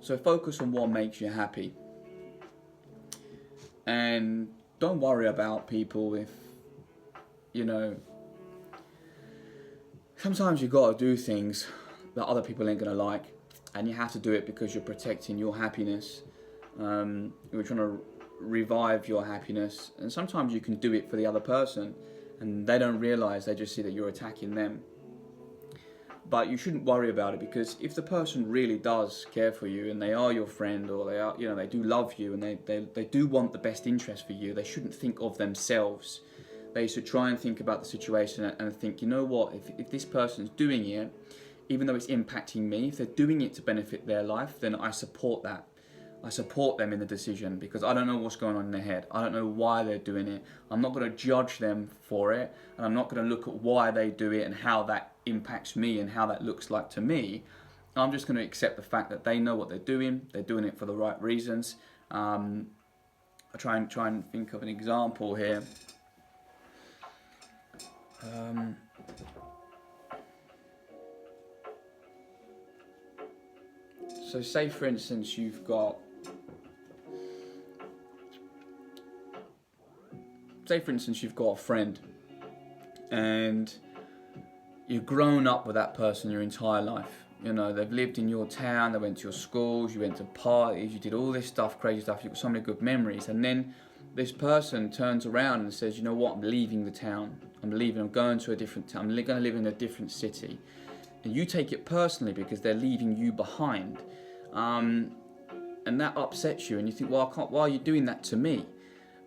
So focus on what makes you happy. And don't worry about people if, you know, sometimes you've got to do things that other people ain't going to like. And you have to do it because you're protecting your happiness. You're trying to revive your happiness. And sometimes you can do it for the other person. And they don't realise, they just see that you're attacking them. But you shouldn't worry about it, because if the person really does care for you and they are your friend, or they are, you know, they do love you and they do want the best interest for you, they shouldn't think of themselves. They should try and think about the situation and think, you know what, if this person's doing it, even though it's impacting me, if they're doing it to benefit their life, then I support that. I support them in the decision, because I don't know what's going on in their head. I don't know why they're doing it. I'm not going to judge them for it, and I'm not going to look at why they do it and how that impacts me and how that looks like to me. I'm just going to accept the fact that they know what they're doing it for the right reasons. I try and think of an example here. So say for instance you've got a friend, and you've grown up with that person your entire life. You know, they've lived in your town, they went to your schools, you went to parties, you did all this stuff, crazy stuff, you've got so many good memories. And then this person turns around and says, you know what, I'm leaving the town. I'm going to a different town, I'm going to live in a different city. And you take it personally because they're leaving you behind. And that upsets you, and you think, well, why are you doing that to me?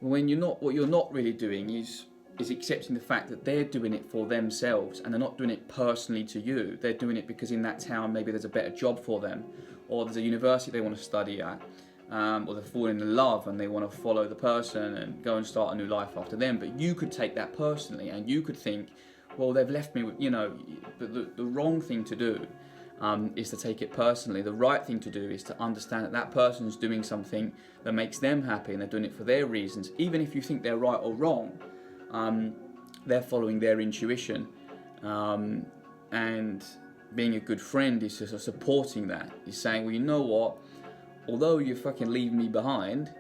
When what you're not really doing is accepting the fact that they're doing it for themselves, and they're not doing it personally to you. They're doing it because in that town maybe there's a better job for them, or there's a university they want to study at, or they're falling in love and they want to follow the person and go and start a new life after them. But you could take that personally, and you could think, well, they've left me with, you know, the wrong thing to do is to take it personally. The right thing to do is to understand that that person's doing something that makes them happy, and they're doing it for their reasons. Even if you think they're right or wrong, they're following their intuition. And being a good friend is just supporting that. Is saying, well, you know what? Although you fucking leave me behind,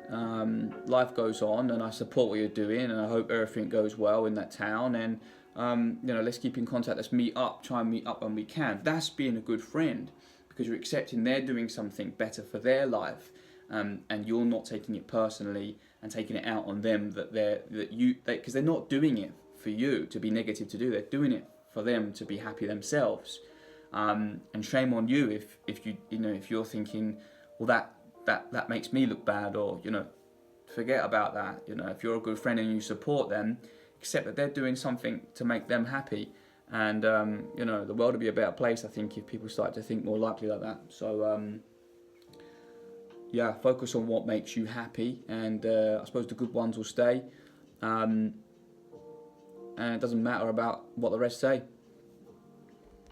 life goes on, and I support what you're doing, and I hope everything goes well in that town. And you know, let's keep in contact. Let's meet up. Try and meet up when we can. That's being a good friend, because you're accepting they're doing something better for their life, and you're not taking it personally and taking it out on them because they're not doing it for you to be negative to do. They're doing it for them to be happy themselves. And shame on you if you're thinking, well, that makes me look bad, or, you know, forget about that. You know, if you're a good friend and you support them, accept that they're doing something to make them happy, and you know, the world would be a better place, I think, if people start to think more likely like that. So yeah, focus on what makes you happy, and I suppose the good ones will stay, and it doesn't matter about what the rest say.